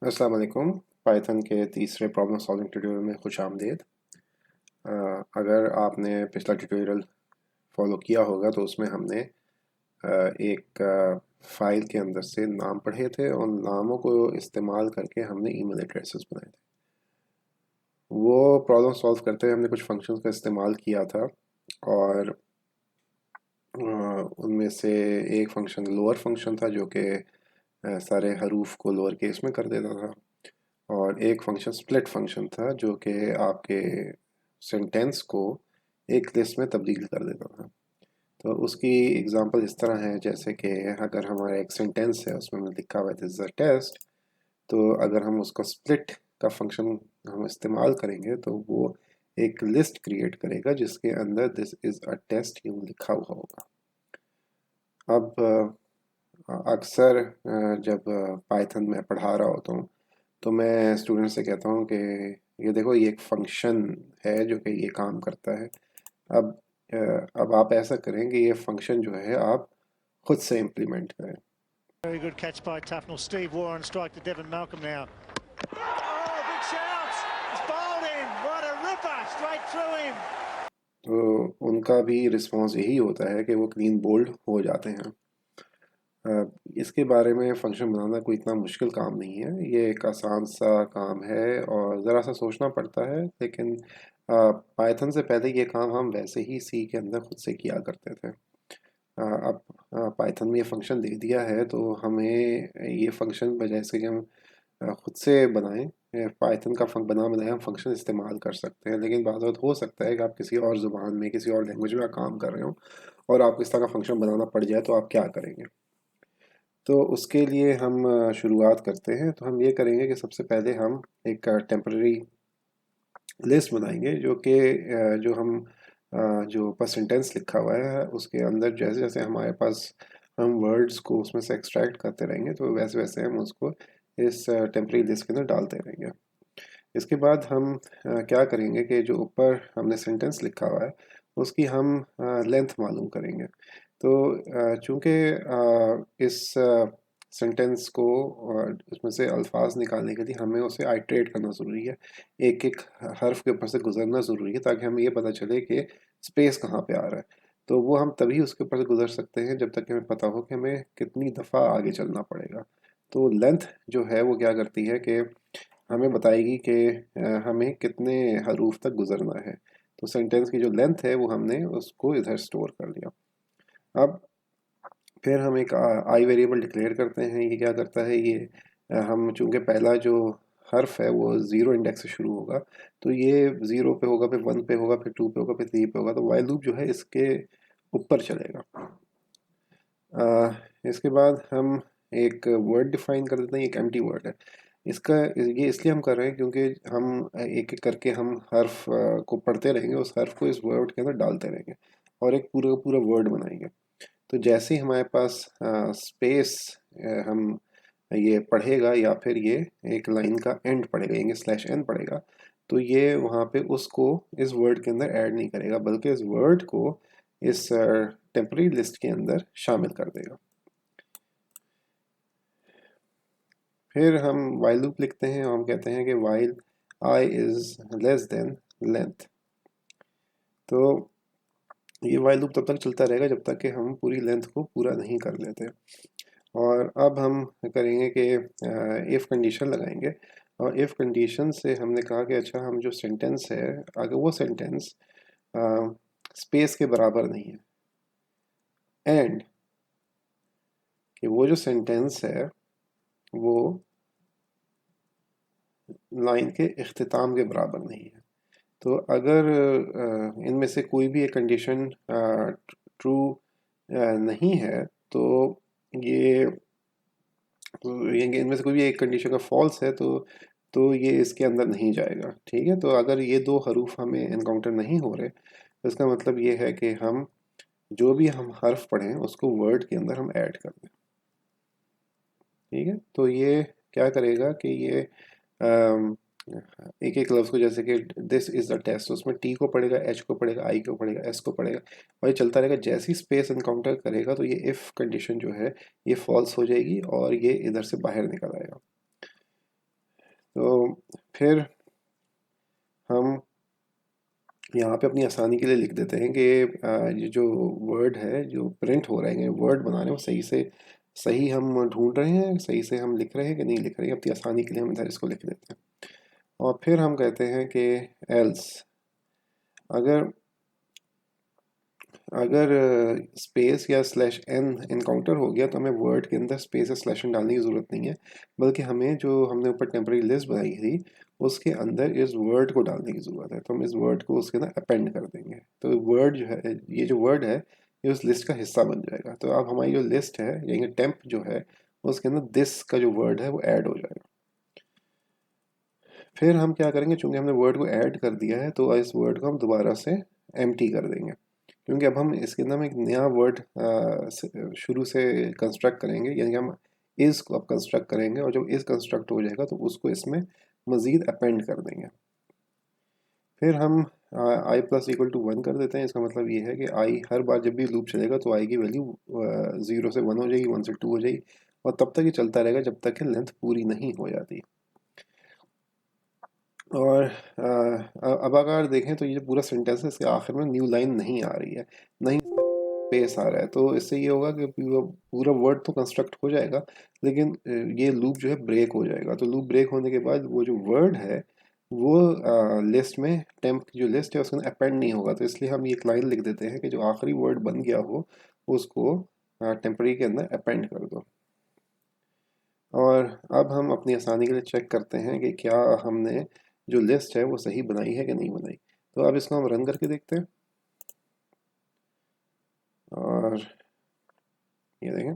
अस्सलाम वालेकुम। पाइथन के तीसरे प्रॉब्लम सॉल्विंग ट्यूटोरियल में खुश आमदीद। अगर आपने पिछला ट्यूटोरियल फॉलो किया होगा तो उसमें हमने एक फ़ाइल के अंदर से नाम पढ़े थे और नामों को इस्तेमाल करके हमने ईमेल एड्रेसेस बनाए थे। वो प्रॉब्लम सॉल्व करते हुए हमने कुछ फंक्शंस का इस्तेमाल किया था और उनमें से एक फंक्शन लोअर फंक्शन था जो कि सारे हरूफ को लोअर केस में कर देता था, और एक फंक्शन स्प्लिट फंक्शन था जो कि आपके सेंटेंस को एक लिस्ट में तब्दील कर देता था। तो उसकी एग्जांपल इस तरह है, जैसे कि अगर हमारा एक सेंटेंस है उसमें हमने लिखा हुआ है दिस इज़ अ टेस्ट, तो अगर हम उसको स्प्लिट का फंक्शन हम इस्तेमाल करेंगे तो वो एक लिस्ट क्रिएट करेगा जिसके अंदर दिस इज़ अ टेस्ट यूँ लिखा हुआ होगा। अब अक्सर जब पाइथन में पढ़ा रहा होता हूँ तो मैं स्टूडेंट से कहता हूँ कि ये देखो, ये एक फंक्शन है जो कि ये काम करता है। अब अब आप ऐसा करें कि ये फंक्शन जो है आप खुद से इम्प्लीमेंट करें। Very good catch by Tufnell. Steve Warren strike to Devon Malcolm now. Oh, big shout! It's bowled in. What a ripper! Straight through him. तो उनका भी रिस्पॉन्स यही होता है कि वो क्लीन बोल्ड हो जाते हैं। इसके बारे में फ़ंक्शन बनाना कोई इतना मुश्किल काम नहीं है, ये एक आसान सा काम है और ज़रा सा सोचना पड़ता है, लेकिन पाइथन से पहले ये काम हम वैसे ही सी के अंदर खुद से किया करते थे। अब पाइथन में ये फंक्शन दे दिया है तो हमें ये फंक्शन बजाय इसके कि हम खुद से बनाएं, पाइथन का बना बनाया हम फंक्शन इस्तेमाल कर सकते हैं। लेकिन बात हो सकता है कि आप किसी और ज़ुबान में, किसी और लैंग्वेज में काम कर रहे हो और आपको इस तरह का फंक्शन बनाना पड़ जाए तो आप क्या करेंगे। तो उसके लिए हम शुरुआत करते हैं। तो हम ये करेंगे कि सबसे पहले हम एक टेम्पररी लिस्ट बनाएंगे जो कि जो हम जो ऊपर सेंटेंस लिखा हुआ है उसके अंदर जैसे जैसे हमारे पास हम वर्ड्स को उसमें से एक्सट्रैक्ट करते रहेंगे तो वैसे वैसे हम उसको इस टेम्पररी लिस्ट के अंदर डालते रहेंगे। इसके बाद हम क्या करेंगे कि जो ऊपर हमने सेंटेंस लिखा हुआ है उसकी हम लेंथ मालूम करेंगे। तो चूँकि इस सेंटेंस को उसमें से अल्फाज निकालने के लिए हमें उसे आइट्रेट करना ज़रूरी है, एक एक हर्फ के ऊपर से गुजरना ज़रूरी है ताकि हमें ये पता चले कि स्पेस कहाँ पे आ रहा है। तो वो हम तभी उसके ऊपर से गुजर सकते हैं जब तक कि हमें पता हो कि हमें कितनी दफ़ा आगे चलना पड़ेगा। तो लेंथ जो है वो क्या करती है कि हमें बताएगी कि हमें कितने हरूफ तक गुजरना है। तो सेंटेंस की जो लेंथ है वो हमने उसको इधर स्टोर कर लिया। अब फिर हम एक आई वेरिएबल डिक्लेयर करते हैं। ये क्या करता है, ये हम चूँकि पहला जो हर्फ है वो ज़ीरो इंडेक्स से शुरू होगा, तो ये ज़ीरो पे होगा, फिर वन पे होगा, फिर टू पे होगा, फिर थ्री पे होगा। तो वाइल लूप जो है इसके ऊपर चलेगा। इसके बाद हम एक वर्ड डिफाइन कर देते हैं, एक एम्प्टी वर्ड है। इसका ये इसलिए हम कर रहे हैं क्योंकि हम एक एक करके हम हर्फ को पढ़ते रहेंगे, उस हर्फ को इस वर्ड के अंदर डालते रहेंगे और एक पूरा का पूरा वर्ड बनाएंगे। तो जैसे ही हमारे पास स्पेस हम ये पढ़ेगा या फिर ये एक लाइन का एंड पढ़ेगा, यानी स्लैश एन पढ़ेगा, तो ये वहाँ पे उसको इस वर्ड के अंदर ऐड नहीं करेगा बल्कि इस वर्ड को इस टेम्पररी लिस्ट के अंदर शामिल कर देगा। फिर हम वाइल लूप लिखते हैं और हम कहते हैं कि while I is less than length. तो ये वाइल लूप तब तक चलता रहेगा जब तक कि हम पूरी लेंथ को पूरा नहीं कर लेते। और अब हम करेंगे कि इफ़ कंडीशन लगाएंगे, और इफ़ कंडीशन से हमने कहा कि अच्छा, हम जो सेंटेंस है अगर वो सेंटेंस स्पेस के बराबर नहीं है, एंड कि वो जो सेंटेंस है वो लाइन के इख्तिताम के बराबर नहीं है। तो अगर इनमें से कोई भी एक कंडीशन ट्रू नहीं है तो ये ये इनमें से कोई भी एक कंडीशन का फॉल्स है तो ये इसके अंदर नहीं जाएगा। ठीक है, तो अगर ये दो हरूफ हमें इनकाउंटर नहीं हो रहे तो इसका मतलब ये है कि हम जो भी हम हर्फ पढ़ें उसको वर्ड के अंदर हम ऐड कर दें। ठीक है, तो ये क्या करेगा कि ये एक एक लफ्ज़ को, जैसे कि दिस इज़ द टेस्ट, उसमें टी को पढ़ेगा, एच को पढ़ेगा, आई को पढ़ेगा, एस को पढ़ेगा और ये चलता रहेगा। जैसी स्पेस इनकाउंटर करेगा तो ये इफ़ कंडीशन जो है ये फॉल्स हो जाएगी और ये इधर से बाहर निकल आएगा। तो फिर हम यहाँ पे अपनी आसानी के लिए लिख देते हैं कि ये जो वर्ड है जो प्रिंट हो रहे हैं वर्ड बना रहे हैं वो सही हम ढूंढ रहे हैं, सही से हम लिख रहे हैं कि नहीं लिख रहे हैं। अपनी आसानी के लिए हम इधर इसको लिख देते हैं और फिर हम कहते हैं कि एल्स अगर अगर स्पेस या स्लैश एन इनकाउंटर हो गया तो हमें वर्ड के अंदर स्पेस या स्लैश एन डालने की ज़रूरत नहीं है, बल्कि हमें जो हमने ऊपर टेम्पररी लिस्ट बनाई थी उसके अंदर इस वर्ड को डालने की ज़रूरत है। तो हम इस वर्ड को उसके अंदर अपेंड कर देंगे, तो वर्ड जो है ये जो वर्ड है ये उस लिस्ट का हिस्सा बन जाएगा। तो अब हमारी जो लिस्ट है यानी टेम्प जो है उसके अंदर दिस का जो वर्ड है वो ऐड हो जाएगा। फिर हम क्या करेंगे, चूंकि हमने वर्ड को ऐड कर दिया है तो इस वर्ड को हम दोबारा से एम्प्टी कर देंगे, क्योंकि अब हम इसके अंदर एक नया वर्ड शुरू से कंस्ट्रक्ट करेंगे, यानी कि हम इस को अब कंस्ट्रक्ट करेंगे और जब इस कंस्ट्रक्ट हो जाएगा तो उसको इसमें मज़ीद अपेंड कर देंगे। फिर हम आई प्लस इक्वल टू 1 कर देते हैं। इसका मतलब ये है कि आई हर बार जब भी लूप चलेगा तो आई की वैल्यू 0 से 1 हो जाएगी, 1 से 2 हो जाएगी और तब तक ये चलता रहेगा जब तक कि लेंथ पूरी नहीं हो जाती। और अब अगर देखें तो ये जो पूरा सेंटेंस है इसके आखिर में न्यू लाइन नहीं आ रही है, नहीं स्पेस आ रहा है, तो इससे ये होगा कि पूरा वर्ड तो कंस्ट्रक्ट हो जाएगा लेकिन ये लूप जो है ब्रेक हो जाएगा। तो लूप ब्रेक होने के बाद वो जो वर्ड है वो लिस्ट में टेम्प की जो लिस्ट है उसमें अपेंड नहीं होगा। तो इसलिए हम ये एक लाइन लिख देते हैं कि जो आखिरी वर्ड बन गया हो उसको टेम्पररी के अंदर अपेंड कर दो। और अब हम अपनी आसानी के लिए चेक करते हैं कि क्या हमने जो लिस्ट है वो सही बनाई है कि नहीं बनाई। तो अब इसको हम रन करके देखते हैं और ये देखें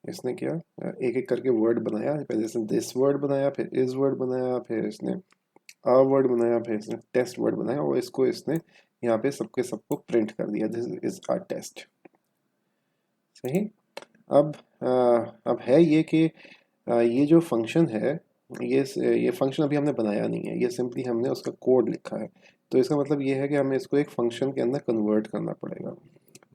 इसने क्या एक एक करके वर्ड बनाया। पहले इसने दिस वर्ड बनाया, फिर इस वर्ड बनाया, फिर इसने आ वर्ड बनाया, फिर इसने टेस्ट वर्ड बनाया और इसको इसने यहाँ पे सबको प्रिंट कर दिया, दिस इज आवर टेस्ट। सही। अब अब है ये कि ये जो फंक्शन है ये फंक्शन अभी हमने बनाया नहीं है, ये सिंपली हमने उसका कोड लिखा है। तो इसका मतलब ये है कि हमें इसको एक फंक्शन के अंदर कन्वर्ट करना पड़ेगा।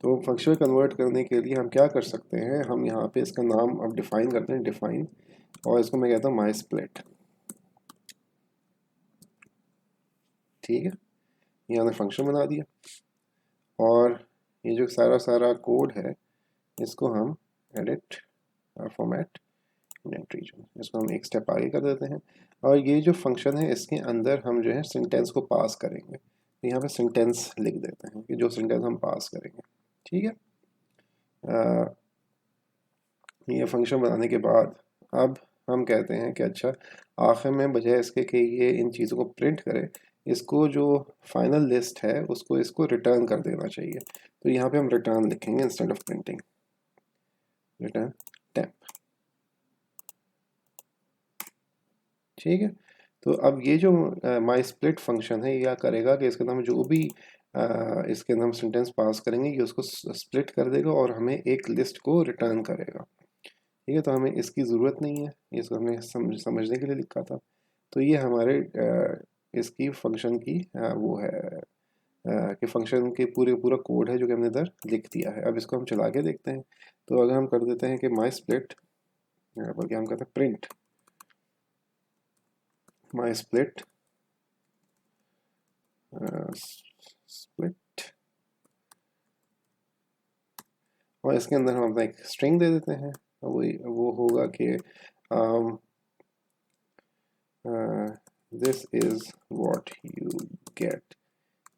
तो फंक्शन कन्वर्ट करने के लिए हम क्या कर सकते हैं, हम यहाँ पे इसका नाम अब डिफाइन करते हैं, डिफाइन, और इसको मैं कहता हूँ माई स्प्लिट। ठीक है, ये हमने फंक्शन बना दिया और ये जो सारा कोड है इसको हम एडिट फॉर्मेट नेट रीजन, इसको हम एक स्टेप आगे कर देते हैं और ये जो फंक्शन है इसके अंदर हम जो है सेंटेंस को पास करेंगे। तो यहाँ पे सेंटेंस लिख देते हैं कि जो सेंटेंस हम पास करेंगे। ठीक है, ये फंक्शन बनाने के बाद अब हम कहते हैं कि अच्छा आखिर में बजाय इसके कि ये इन चीज़ों को प्रिंट करे, इसको जो फाइनल लिस्ट है उसको इसको रिटर्न कर देना चाहिए। तो यहाँ पे हम रिटर्न लिखेंगे instead of printing, return temp. ठीक है, तो अब ये जो माई स्प्लिट फंक्शन है ये क्या करेगा कि इसके अंदर हम जो भी इसके अंदर हम सेंटेंस पास करेंगे ये उसको स्प्लिट कर देगा और हमें एक लिस्ट को रिटर्न करेगा। ठीक है, तो हमें इसकी ज़रूरत नहीं है, इसको हमने समझने के लिए लिखा था। तो ये हमारे इसकी फंक्शन की वो है कि फंक्शन के पूरा कोड है जो कि हमने इधर लिख दिया है। अब इसको हम चला के देखते हैं। तो अगर हम कर देते हैं कि माई स्प्लिट, बल्कि हम कहते हैं प्रिंट माई स्प्लिट स्प्लिट, और इसके अंदर हम अपना एक स्ट्रिंग दे देते हैं। वो होगा कि this is what you get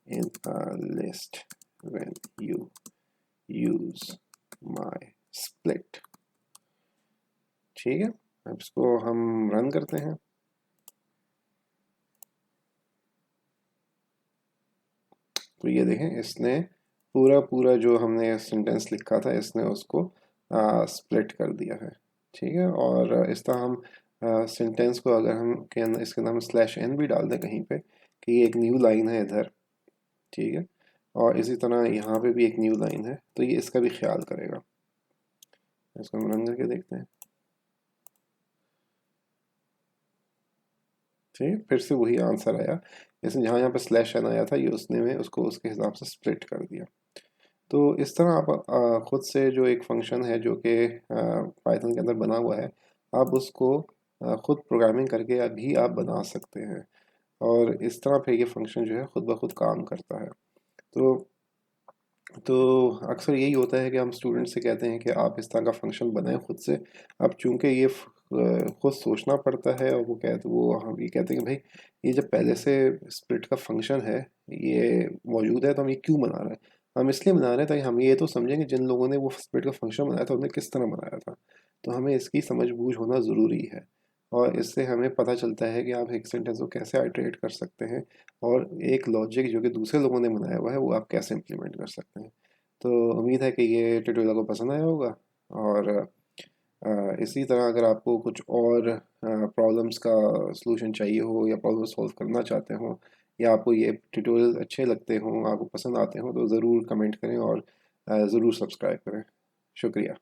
in a list when you use my split। ठीक है, अब इसको हम रन करते हैं। तो ये देखें इसने पूरा जो हमने सेंटेंस लिखा था इसने उसको स्प्लिट कर दिया है। ठीक है, और इस तरह हम सेंटेंस को अगर हम के अंदर इसके अंदर हम स्लैश एन भी डाल दें कहीं पे कि ये एक न्यू लाइन है इधर, ठीक है, और इसी तरह यहाँ पे भी एक न्यू लाइन है, तो ये इसका भी ख्याल करेगा। इसको हम रन करके देखते हैं। ठीक है, फिर से वही आंसर आया, इसने जहाँ यहाँ पे स्लैश एन आया था ये उसने में उसको उसके हिसाब से स्प्लिट कर दिया। तो इस तरह आप ख़ुद से जो एक फंक्शन है जो कि पाइथन के अंदर बना हुआ है, आप उसको ख़ुद प्रोग्रामिंग करके अभी आप बना सकते हैं और इस तरह फिर ये फ़ंक्शन जो है ख़ुद ब खुद काम करता है। तो अक्सर यही होता है कि हम स्टूडेंट से कहते हैं कि आप इस तरह का फ़ंक्शन बनाएँ खुद से। अब चूँकि ये खुद सोचना पड़ता है और वो हम ये कहते हैं कि भाई ये जब पहले से स्प्लिट का फ़ंक्शन है, ये मौजूद है तो हम ये क्यों बना रहे हैं? हम इसलिए बना रहे हैं ताकि हम ये तो समझें कि जिन लोगों ने वो स्प्लिट का फ़ंक्शन बनाया था उन्होंने किस तरह बनाया था। तो हमें इसकी समझ-बूझ होना ज़रूरी है और इससे हमें पता चलता है कि आप एक सेंटेंस को कैसे आइटरेट कर सकते हैं और एक लॉजिक जो कि दूसरे लोगों ने बनाया हुआ है वो आप कैसे इम्प्लीमेंट कर सकते हैं। तो उम्मीद है कि ये ट्यूटोरियल आपको पसंद आया होगा और इसी तरह अगर आपको कुछ और प्रॉब्लम्स का सॉल्यूशन चाहिए हो या प्रॉब्लम सॉल्व करना चाहते हो या आपको ये ट्यूटोरियल अच्छे लगते हों, आपको पसंद आते हों तो ज़रूर कमेंट करें और ज़रूर सब्सक्राइब करें। शुक्रिया।